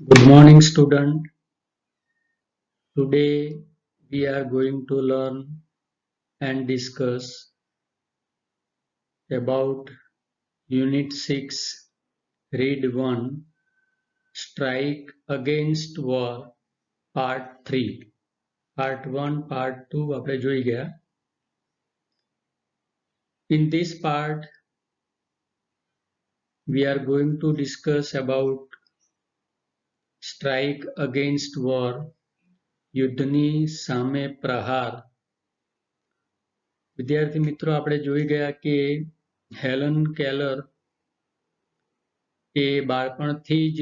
Good morning, student. Today we are going to learn and discuss about Unit 6, Read 1, Strike Against War, Part 3. Part 1, Part 2 આપણે જોઈ ગયા. In this part, we are going to discuss about Strike Against War, યુદ્ધની સામે પ્રહાર. વિદ્યાર્થી મિત્રો, આપણે જોઈ ગયા કે હેલન કેલર એ બાળપણથી જ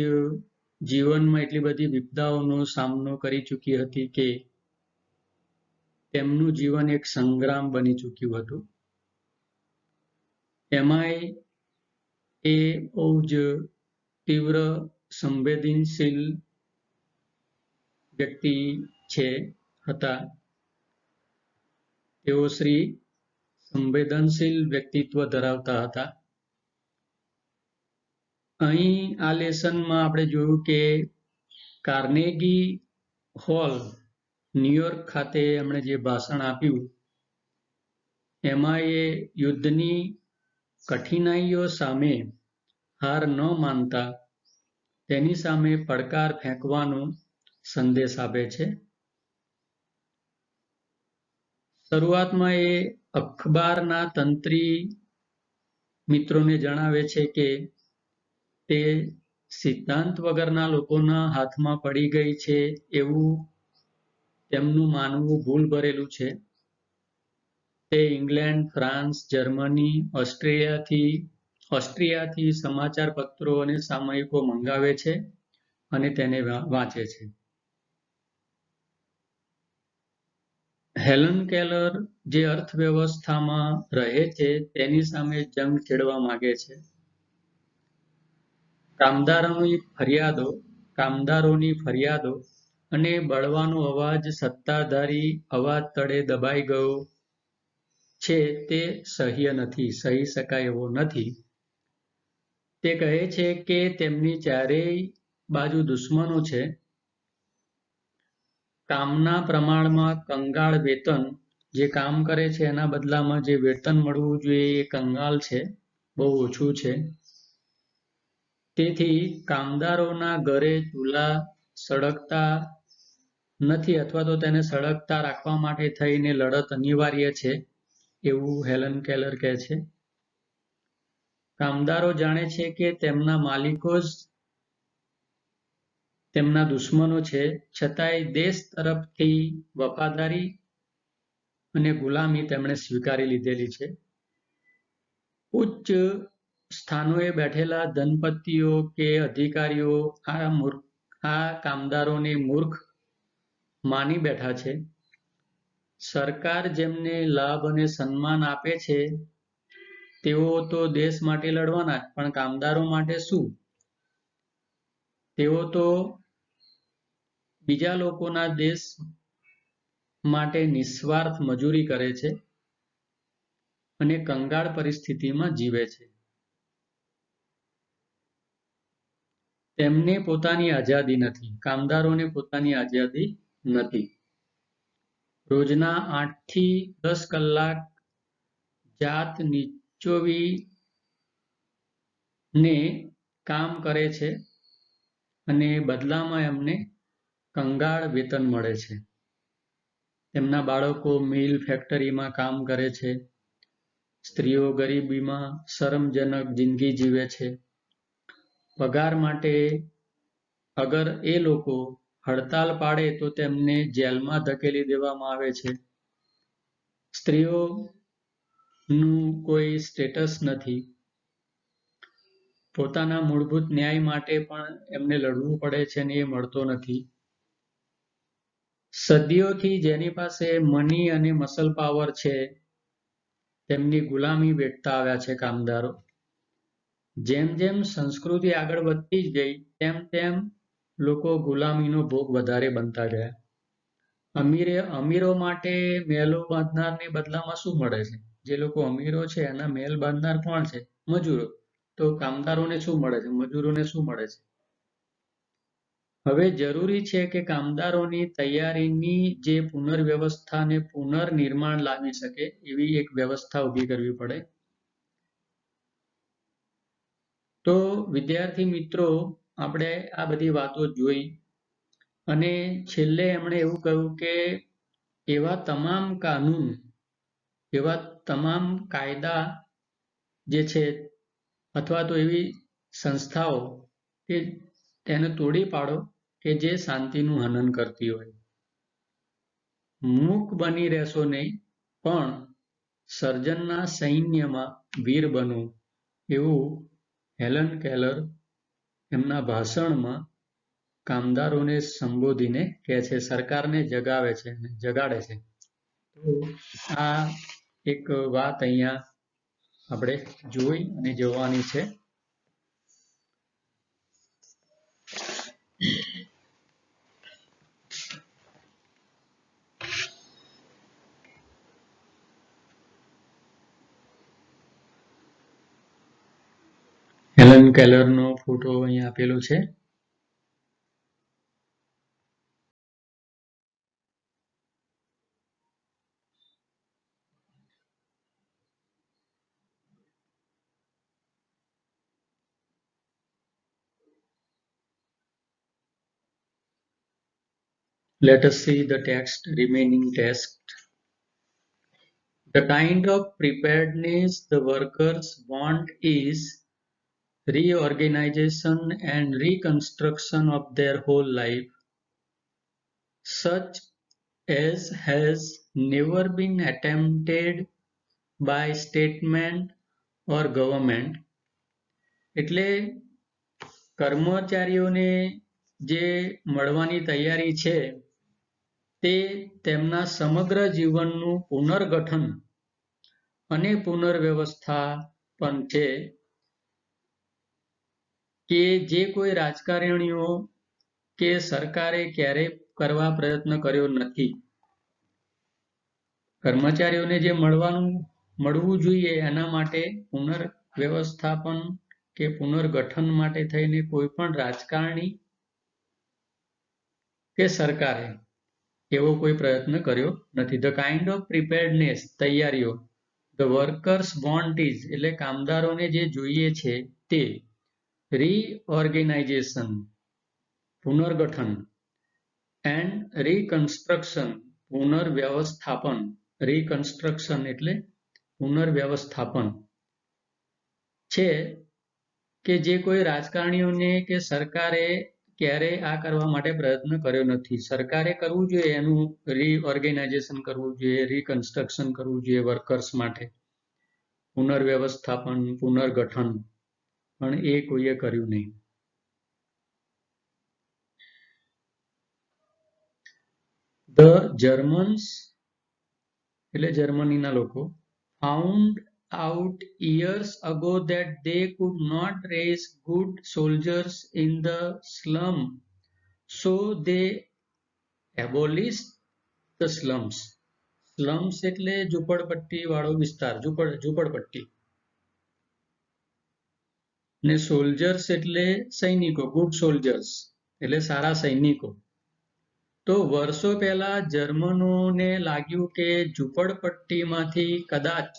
જીવનમાં એટલી બધી વિપદાઓનો સામનો કરી ચૂકી હતી કે તેમનું જીવન એક સંગ્રામ બની ચૂક્યું હતું. એમાંય એ બહુ જ તીવ્ર સંવેદનશીલ વ્યક્તિ હતા. તેઓ શ્રી સંવેદનશીલ વ્યક્તિત્વ ધરાવતા હતા. અહીં આ લેસનમાં આપણે જોયું કે કાર્નેગી હોલ ન્યુયોર્ક ખાતે એમણે જે ભાષણ આપ્યું એમાં એ યુદ્ધની કઠિનાઈઓ સામે હાર ન માનતા તેની સામે પડકાર ફેંકવાનો સંદેશ આપે છે. શરૂઆતમાં એ અખબારના તંત્રી મિત્રોને જણાવે છે કે તે સિદ્ધાંત વગરના લોકોના હાથમાં પડી ગઈ છે એવું તેમનું માનવું ભૂલ ભરેલું છે. તે ઇંગ્લેન્ડ, ફ્રાન્સ, જર્મની, ઓસ્ટ્રિયાથી સમાચાર પત્રો અને સામયિકો મંગાવે છે અને તેને વાંચે છે. હેલન કેલર જે અર્થવ્યવસ્થામાં રહે છે તેની સામે જંગ છેડવા માંગે છે. કામદારોની ફરિયાદો અને બળવાનો અવાજ સત્તાધારી અવાજ તળે દબાઈ ગયો છે તે સહી શકાય એવો નથી. તે કહે છે કે તેમની ચારેય બાજુ દુશ્મનો છે. કામના પ્રમાણમાં કંગાળ વેતન, જે કામ કરે છે એના બદલામાં જે વેતન મળવું જોઈએ એ કંગાલ છે, બહુ ઓછું છે. તેથી કામદારોના ઘરે ચૂલા સળગતા નથી અથવા તો તેને સળગતા રાખવા માટે થઈને લડત અનિવાર્ય છે એવું હેલન કેલર કહે છે. કામદારો જાણે છે કે તેમના માલિકો જ તેમના દુશ્મનો છે, છતાંય દેશ તરફથી વફાદારી અને ગુલામી તેમણે સ્વીકારી લીધેલી છે. ઉચ્ચ સ્થાનોએ બેઠેલા ધનપતિઓ કે અધિકારીઓ આ કામદારોને મૂર્ખ માની બેઠા છે. સરકાર જેમને લાભ અને સન્માન આપે છે તેઓ તો દેશ માટે લડવાના જ, પણ કામદારો માટે શું? તેઓ તો બીજા લોકોના દેશ માટે નિસ્વાર્થ મજૂરી કરે છે અને કંગાળ પરિસ્થિતિમાં જીવે છે. તેમને પોતાની આઝાદી નથી, કામદારોને પોતાની આઝાદી નથી. રોજના 8 થી 10 કલાક જાત નીચોવીને કામ કરે છે અને બદલામાં એમને કંગાળ વેતન મળે છે. તેમના બાળકો મિલ ફેક્ટરીમાં કામ કરે છે. સ્ત્રીઓ ગરીબીમાં શરમજનક જિંદગી જીવે છે. પગાર માટે અગર એ લોકો હડતાલ પાડે તો તેમને જેલમાં ધકેલી દેવામાં આવે છે. સ્ત્રીઓનું કોઈ સ્ટેટસ નથી. પોતાના મૂળભૂત ન્યાય માટે પણ એમને લડવું પડે છે અને એ મળતો નથી. સદીઓથી જેની પાસે મની અને મસલ પાવર છે તેમની ગુલામી વેઠતા આવ્યા છે કામદારો. જેમ જેમ સંસ્કૃતિ આગળ વધતી જ ગઈ તેમ તેમ લોકો ગુલામીનો ભોગ વધારે બનતા ગયા. અમીરો માટે મહેલો બાંધનારની બદલામાં શું મળે છે? જે લોકો અમીરો છે એના મહેલ બાંધનાર કોણ છે? મજૂરો. તો કામદારોને શું મળે છે? મજૂરોને શું મળે છે? હવે જરૂરી છે કે કામદારોની તૈયારીની જે પુનર્વ્યવસ્થા અને પુનર્નિર્માણ લાવી શકે એવી એક વ્યવસ્થા ઊભી કરવી પડે. તો વિદ્યાર્થી મિત્રો, આપણે આ બધી વાતો જોઈ અને છેલ્લે એમણે એવું કહ્યું કે એવા તમામ કાનૂન, એવા તમામ કાયદા જે છે અથવા તો એવી સંસ્થાઓ કે તેને તોડી પાડો કે જે શાંતિનું હનન કરતી હોય. મૂક બની રહેશો નહીં, પણ સર્જનના સૈન્યમાં વીર બનો, એવું હેલન કેલર એમના ભાષણમાં કામદારોને સંબોધીને કહે છે, સરકારને જગાડે છે. તો આ એક વાત અહીંયા આપણે જોઈ અને જોવાની છે. હેલન કેલરનો ફોટો અહીંયા આપેલો છે. Let us see the text, remaining text. The kind of preparedness the workers want is reorganization and reconstruction of their whole life, such as has never been attempted by statesmen or government. એટલે કર્મચારીઓને જે મળવાની તૈયારી છે તે તેમના સમગ્ર જીવનનું પુનર્ગઠન અને પુનર્વ્યવસ્થાપન છે કે જે કોઈ રાજકારણીઓ કે સરકારે ક્યારેય કરવા પ્રયત્ન કર્યો નથી. કર્મચારીઓને જે મળવું જોઈએ એના માટે પુનર્વ્યવસ્થાપન કે પુનર્ગઠન માટે થઈને કોઈ પણ રાજકારણી કે સરકારે એવો કોઈ પ્રયત્ન કર્યો નથી. ધ કાઇન્ડ ઓફ પ્રિપેર્ડનેસ, તૈયારીઓ, ધ વર્કર્સ વોન્ટ ઇઝ, એટલે કામદારોને જે જોઈએ છે તે, રીઓર્ગેનાઇઝેશન, પુનર્ગઠન, એન્ડ રીકન્સ્ટ્રક્શન, પુનર્વ્યવસ્થાપન. રીકન્સ્ટ્રક્શન એટલે પુનર્વ્યવસ્થાપન છે કે જે કોઈ રાજકારણીઓને કે સરકારે ક્યારેય આ કરવા માટે પ્રયત્ન કર્યો નથી. સરકારે કરવું જોઈએ, એનું રીઓર્ગેનાઇઝેશન કરવું જોઈએ, રીકન્સ્ટ્રક્શન કરવું જોઈએ વર્કર્સ માટે, પુનર્વ્યવસ્થાપન, પુનર્ગઠન, પણ એ કોઈએ કર્યું નહીં. The Germans, એટલે જર્મનીના લોકો, found out years ago that they could not raise good soldiers in the slum, so they abolished the slums. Slums એટલે ઝૂંપડપટ્ટી વાળો વિસ્તાર, ઝૂંપડપટ્ટી. ને સોલ્જર્સ એટલે સૈનિકો, ગુડ સોલ્જર્સ એટલે સારા સૈનિકો. તો વર્ષો પહેલા જર્મનોને લાગ્યું કે ઝૂંપડપટ્ટીમાંથી કદાચ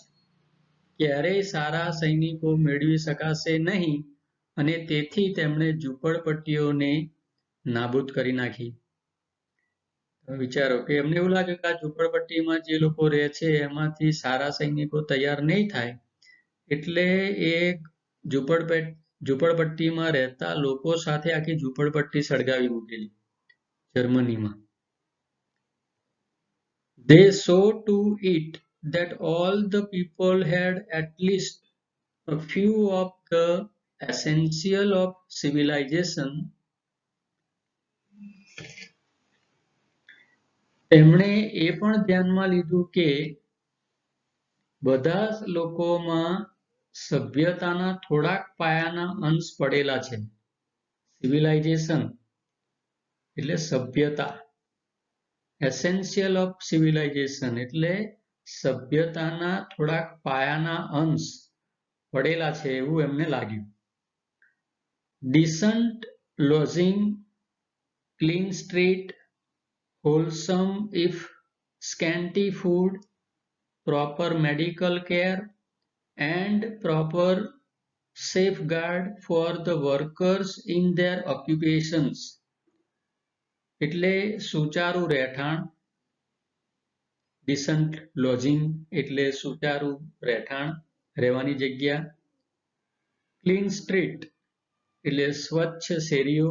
ક્યારેય સારા સૈનિકો મેળવી શકાશે નહીં અને તેથી તેમણે ઝૂંપડપટ્ટીઓને નાબૂદ કરી નાખી. વિચારો કે એમને એવું લાગે કે આ ઝૂંપડપટ્ટીમાં જે લોકો રહે છે એમાંથી સારા સૈનિકો તૈયાર નહીં થાય, એટલે એ ઝૂંપડપટ્ટીમાં રહેતા લોકો સાથે આખી ઝૂંપડપટ્ટી સળગાવી મૂકેલી જર્મનીમાં. They saw to it that all the people had at least a few of the essential of civilization. તેમણે એ પણ ધ્યાનમાં લીધું કે બધા લોકોમાં સભ્યતાના થોડાક પાયાના અંશ પડેલા છે. સિવિલાઇઝેશન એટલે સભ્યતા, એસેન્શિયલ ઓફ સિવિલાઇઝેશન એટલે સભ્યતાના થોડાક પાયાના અંશ પડેલા છે એવું એમને લાગ્યું. Decent losing clean street, wholesome if scanty food, proper medical care, and proper safeguard for the workers in their occupations. એટલે સુચારું રહેઠાણ, decent lodging એટલે સુચારું રહેઠાણ, રહેવાની જગ્યા. clean street એટલે સ્વચ્છ શેરીઓ.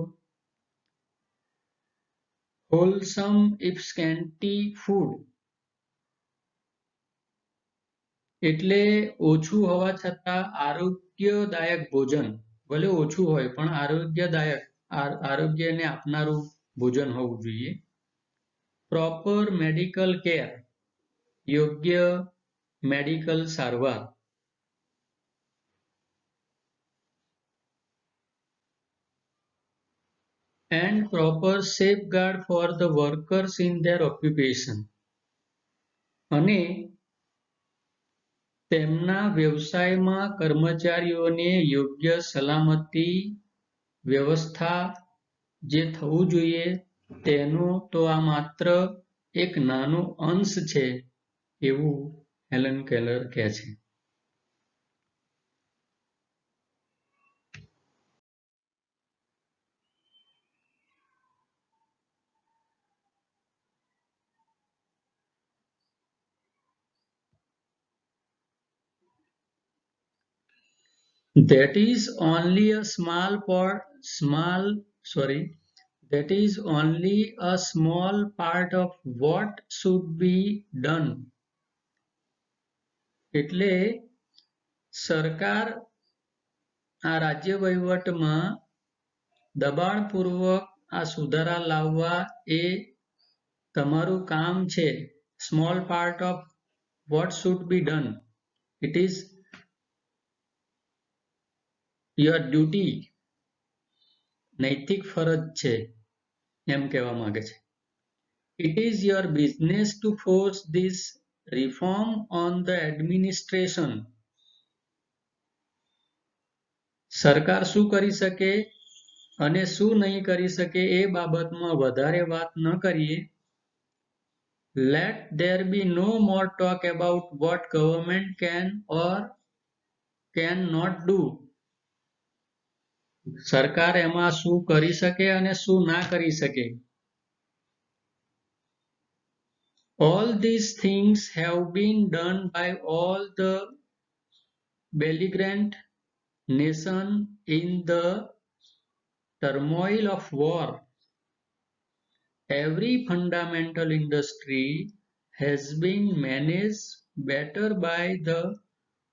wholesome if scanty food એટલે ઓછું હોવા છતાં આરોગ્યદાયક ભોજન, ભલે ઓછું હોય પણ આરોગ્યને આપનારું ભોજન હોવું જોઈએ. પ્રોપર મેડિકલ કેર યોગ્ય મેડિકલ સારવાર. and proper safeguard for the workers in their occupation અને તેમના વ્યવસાયમાં કર્મચારીઓને યોગ્ય સલામતી વ્યવસ્થા જે થવું જોઈએ તેનો તો આ માત્ર એક નાનો અંશ છે એવું હેલન કેલર કહે છે. That is only a small part of what should be done. એટલે સરકાર આ રાજ્ય વહીવટમાં દબાણપૂર્વક આ સુધારા લાવવા એ તમારું કામ છે. Small part of what should be done. It is your duty. નૈતિક ફરજ છે એમ કહેવા માંગે છે. It is your business to force this reform on the administration. સરકાર શું કરી શકે અને શું નહીં કરી શકે એ બાબતમાં વધારે વાત ન કરીએ. Let there be no more talk about what government can or cannot do. સરકાર એમાં શું કરી શકે અને શું ના કરી શકે. All these things have been done by all the belligerent nations in the turmoil of war. Every fundamental industry has been managed better by the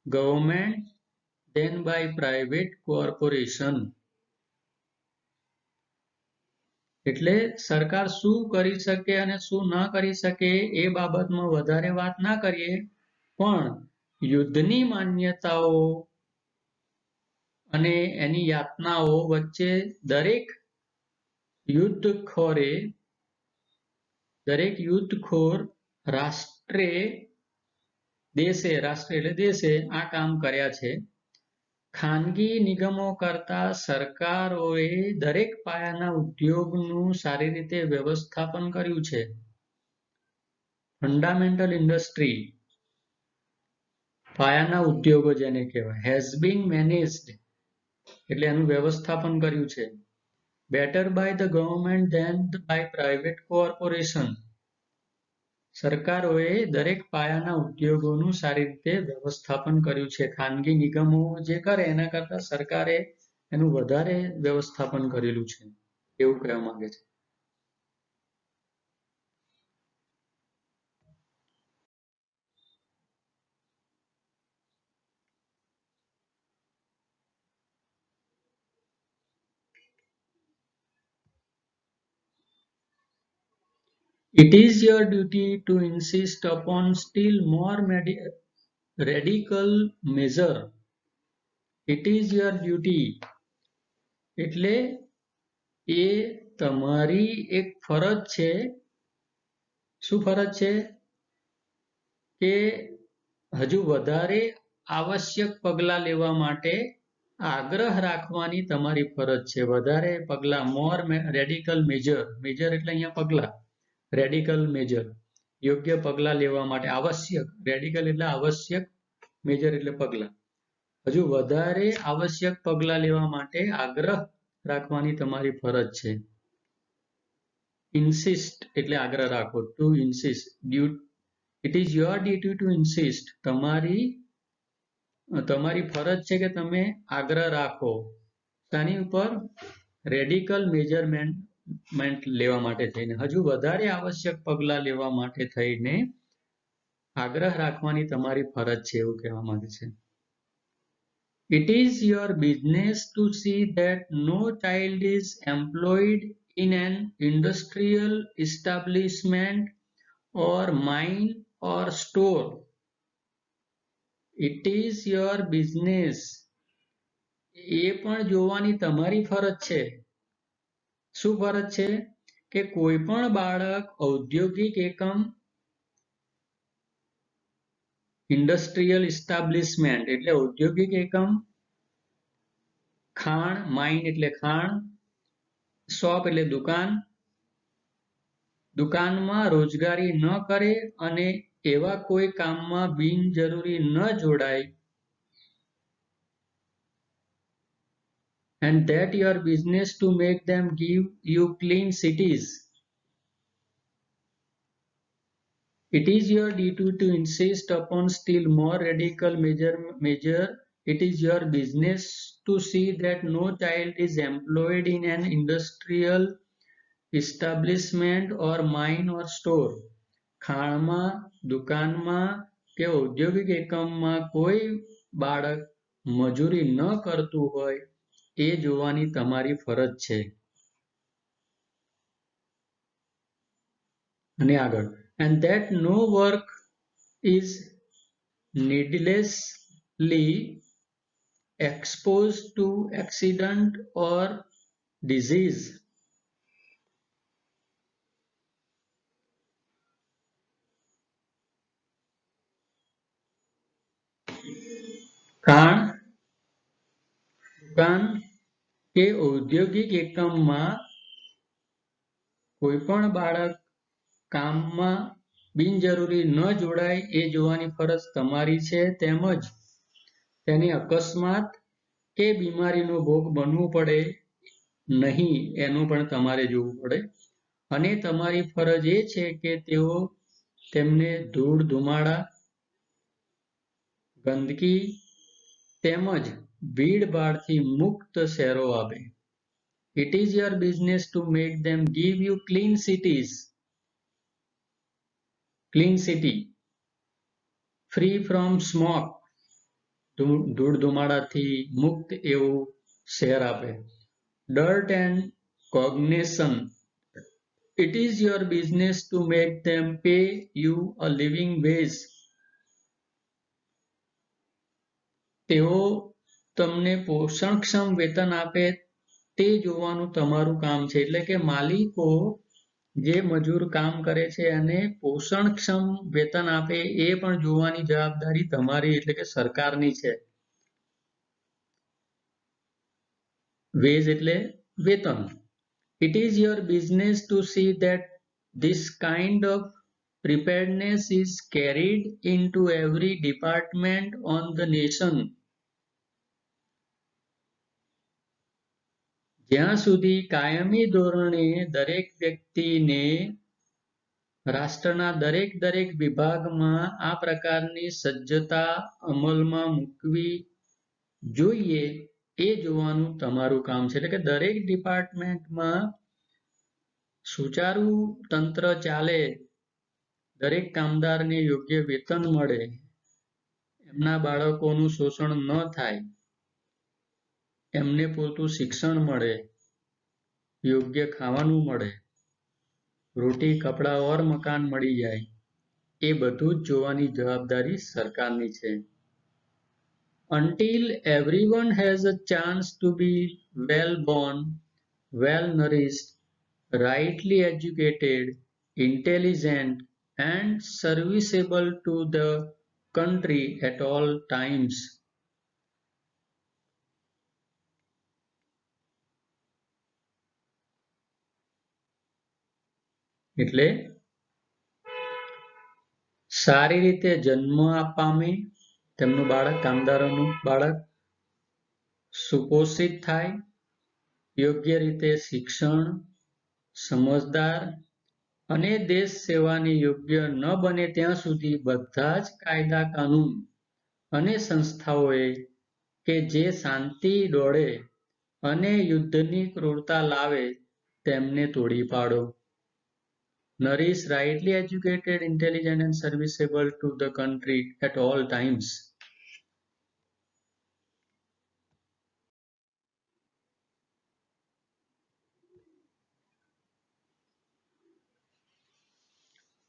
government than by private corporation. એટલે સરકાર શું કરી શકે અને શું ન કરી શકે એ બાબતમાં વધારે વાત ના કરીએ, પણ યુદ્ધની માન્યતાઓ અને એની યાતનાઓ વચ્ચે દરેક યુદ્ધખોર રાષ્ટ્રે દેશે આ કામ કર્યા છે. ખાનગી નિગમો કરતા સરકારોએ દરેક પાયાના ઉદ્યોગનું સારી રીતે વ્યવસ્થાપન કર્યું છે. ફંડામેન્ટલ ઇન્ડસ્ટ્રી પાયાના ઉદ્યોગો જેને કહેવાય. હેઝ બીન મેનેજ્ડ એટલે એનું વ્યવસ્થાપન કર્યું છે. Better by the government than by private corporation. સરકારોએ દરેક પાયાના ઉદ્યોગોનું સારી રીતે વ્યવસ્થાપન કર્યું છે. ખાનગી નિગમો જે કરે એના કરતા સરકારે એનું વધારે વ્યવસ્થાપન કરેલું છે એવું કહેવા માંગે છે. It is your duty to insist upon still more radical measure. It is your duty એટલે એ તમારી એક ફરજ છે. શું ફરજ છે? કે હજુ વધારે આવશ્યક પગલાં લેવા માટે આગ્રહ રાખવાની તમારી ફરજ છે. વધારે પગલાં, મોર રેડિકલ મેજર, મેજર એટલે અહીંયા પગલાં, રેડિકલ મેજર, યોગ્ય પગલાં લેવા માટે આવશ્યક, રેડિકલ એટલે આવશ્યક, મેજર એટલે પગલાં. હજુ વધારે આવશ્યક પગલાં લેવા માટે આગ્રહ રાખવાની તમારી ફરજ છે. ઇન્સિસ્ટ એટલે આગ્રહ રાખો, to insist, it is your duty to insist, તમારી ફરજ છે કે તમે આગ્રહ રાખો. શાની ઉપર? રેડિકલ મેજરમેન્ટ લેવા માટે થઈને, હજુ વધારે આવશ્યક પગલાં લેવા માટે થઈને આગ્રહ રાખવાની તમારી ફરજ છે, એવું કહેવા માંગે છે. It is your business to see that no child is employed in an industrial establishment or mine or store. It is your business. એ પણ જોવાની તમારી ફરજ છે. શું ફરજ છે? કે કોઈ પણ બાળક ઔદ્યોગિક એકમ, ઇન્ડસ્ટ્રીયલ એસ્ટાબ્લિશમેન્ટ એટલે ઔદ્યોગિક એકમ, ખાણ, માઇન એટલે ખાણ, શોપ એટલે દુકાન, દુકાનમાં રોજગારી ન કરે અને એવા કોઈ કામમાં બિનજરૂરી ન જોડાય, and that your business to make them give you clean cities. It is your duty to insist upon still more radical measure. It is your business to see that no child is employed in an industrial establishment or mine or store. ખાણમાં, દુકાનમાં કે ઔદ્યોગિક એકમમાં કોઈ બાળક મજૂરી ન કરતું હોય એ જોવાની તમારી ફરજ છે. અને આગળ, and that no work is needlessly exposed to accident or disease. ખાણ, દુકાન કે ઔદ્યોગિક એકમમાં કોઈ પણ બાળક કામમાં બિનજરૂરી ન જોડાય એ જોવાની ફરજ તમારી છે. તેમજ તેને અકસ્માત કે બીમારીનો ભોગ બનવું પડે નહીં એનું પણ તમારે જોવું પડે. અને તમારી ફરજ એ છે કે તેમને ધૂળ, ધુમાડા, ગંદકી તેમજ ભીડભાડથી મુક્ત શહેરો આપે. It is your business to make them give you clean cities. Clean city, free from smoke, ધૂળ ધુમાડાથી મુક્ત એવું શહેર આપે. Dirt and cognization. It is your business to make them pay you a living wage. તેઓ તમને પોષણક્ષમ વેતન આપે તે જોવાનું તમારું કામ છે. એટલે કે માલિકો જે મજૂર કામ કરે છે અને પોષણક્ષમ વેતન આપે એ પણ જોવાની જવાબદારી તમારી એટલે કે સરકારની છે. વેજ એટલે વેતન. It is your business to see that this kind of preparedness is carried into every department on the nation. જ્યાં સુધી કાયમી ધોરણે દરેક વ્યક્તિને રાષ્ટ્રના દરેક વિભાગમાં આ પ્રકારની સજ્જતા અમલમાં મૂકવી જોઈએ એ જોવાનું તમારું કામ છે. એટલે કે દરેક ડિપાર્ટમેન્ટમાં સુચારુ તંત્ર ચાલે, દરેક કામદારને યોગ્ય વેતન મળે, એમના બાળકોનું શોષણ ન થાય, એમને પૂરતું શિક્ષણ મળે, યોગ્ય ખાવાનું મળે, રોટી, કપડાં ઓર મકાન મળી જાય, એ બધું જ જોવાની જવાબદારી સરકારની છે. Until everyone has a chance to be well born, well nourished, rightly educated, intelligent and serviceable to the country at all times. એટલે સારી રીતે જન્મ પામે તેમનું બાળક, કામદારોનું બાળક સુપોષિત થાય, યોગ્ય રીતે શિક્ષણ, સમજદાર અને દેશ સેવાની યોગ્ય ન બને ત્યાં સુધી બધા જ કાયદા કાનૂન અને સંસ્થાઓએ કે જે શાંતિ દોડે અને યુદ્ધની ક્રૂરતા લાવે તેમને તોડી પાડો. Nari is rightly educated, intelligent and serviceable to the country at all times.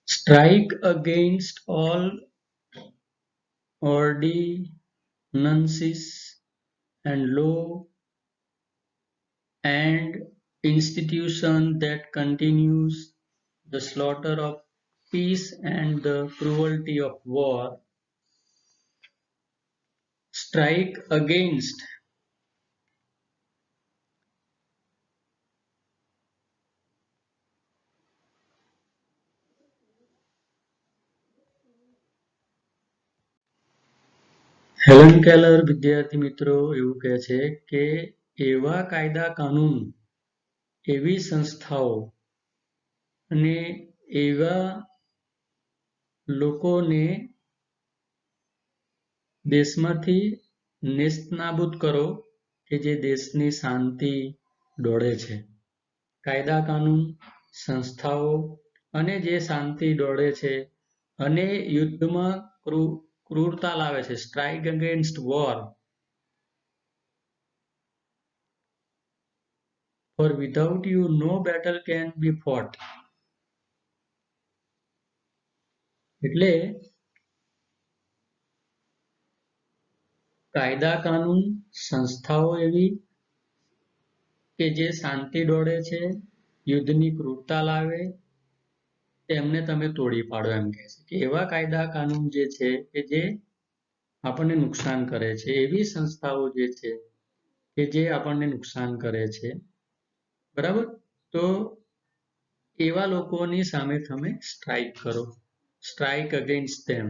Strike against all ordinances and law and institution that continues the slaughter of peace and the cruelty of war. Strike against Helen Keller વિદ્યાર્થી મિત્રો એવું કહે છે કે એવા કાયદા કાનૂન, એવી સંસ્થાઓ અને એવા લોકોને દેશમાંથી નેસ્તનાબૂદ કરો કે જે દેશની શાંતિ દોડે છે. કાયદા કાનૂન, સંસ્થાઓ અને જે શાંતિ દોડે છે અને યુદ્ધમાં ક્રૂરતા લાવે છે. Strike against war. For without you no battle can be fought. એટલે કાયદા કાનૂન, સંસ્થાઓ એવી કે જે શાંતિ દોડે છે, યુદ્ધની ક્રૂરતા લાવે તેમને તમે તોડી પાડો એમ કહે છે. કે એવા કાયદા કાનૂન જે છે કે જે આપણને નુકસાન કરે છે, એવી સંસ્થાઓ જે છે કે જે આપણને નુકસાન કરે છે, બરાબર? તો એવા લોકોની સામે તમે સ્ટ્રાઇક કરો. Strike against them.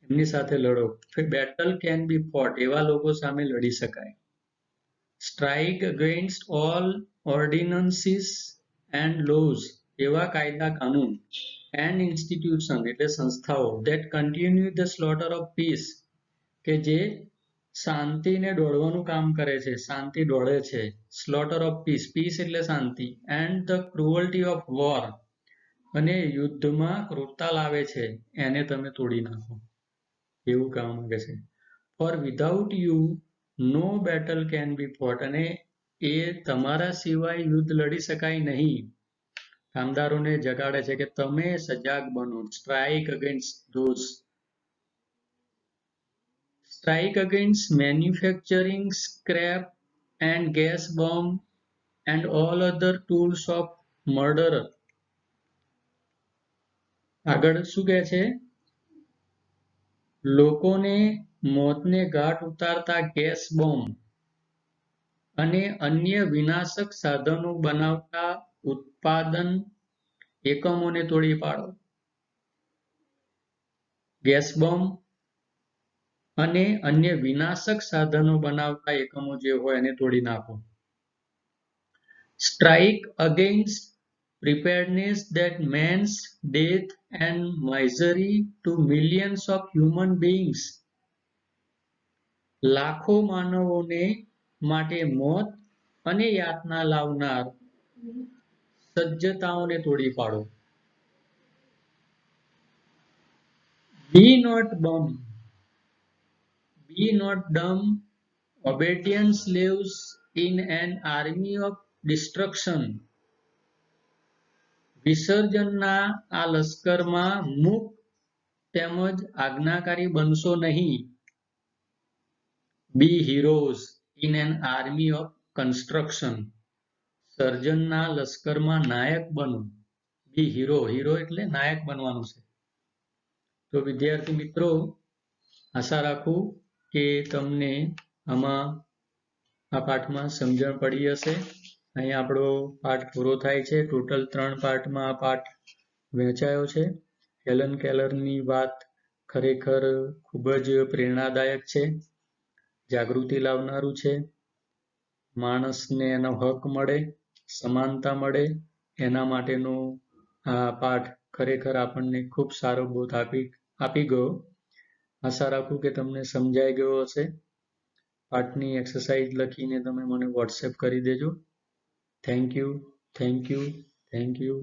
એમની સાથે લડો. Battle can be fought. એવા લોકો સામે લડી શકાય. Strike against all ordinances and laws. એવા કાયદા કાનૂન એન્ડ ઇન્સ્ટિટ્યુશન એટલે સંસ્થાઓ that continue the slaughter of peace કે જે શાંતિને દોડવાનું કામ કરે છે, શાંતિ દોડે છે. Slaughter of peace. પીસ એટલે શાંતિ. And the cruelty of war અને યુદ્ધમાં ક્રૂરતા લાવે છે એને તમે તોડી નાખો. એવું કામ માંગે છે. For without you no battle can be fought. અને એ તમારા સિવાય યુદ્ધ લડી શકાય નહીં. કામદારોને જગાડે છે કે તમે સજાગ બનો. Strike against those. Strike against manufacturing scrap and gas bomb and all other tools of murder. આગળ શું કહે છે? લોકોને મોતને ઘાટ ઉતારતા ગેસ બોમ્બ અને અન્ય વિનાશક સાધનો બનાવતા ઉત્પાદન એકમોને તોડી પાડો. ગેસ બોમ્બ અને અન્ય વિનાશક સાધનો બનાવતા એકમો જે હોય એને તોડી નાખો. Strike against preparedness that means death and misery to millions of human beings. લાખો માનવોને માટે મોત અને યાતના લાવનાર સજ્જતાઓને તોડી પાડો. Be not dumb, obedient slaves in an army of destruction. વિસર્જનના આ લશ્કરમાં મૂક તેમજ આજ્ઞાકારી બનશો નહીં. Be heroes in an army of construction. સર્જનના લશ્કરમાં નાયક બનો. Be hero. હીરો એટલે નાયક બનવાનું છે. તો વિદ્યાર્થી મિત્રો, આશા રાખું કે તમને આમાં આ પાઠમાં સમજણ પડી હશે અહીં આપણો પાઠ પૂરો થાય છે. ટોટલ 3 પાર્ટમાં આ પાઠ વહેંચાયો છે. હેલન કેલરની વાત ખરેખર ખૂબ જ પ્રેરણાદાયક છે, જાગૃતિ લાવનારું છે. માણસને એનો હક મળે, સમાનતા મળે, એના માટેનો આ પાઠ ખરેખર આપણને ખૂબ સારો બોધ આપી ગયો. આશા રાખું કે તમને સમજાઈ ગયો હશે. પાઠની એક્સરસાઇઝ લખીને તમે મને વોટ્સએપ કરી દેજો. Thank you, thank you, thank you.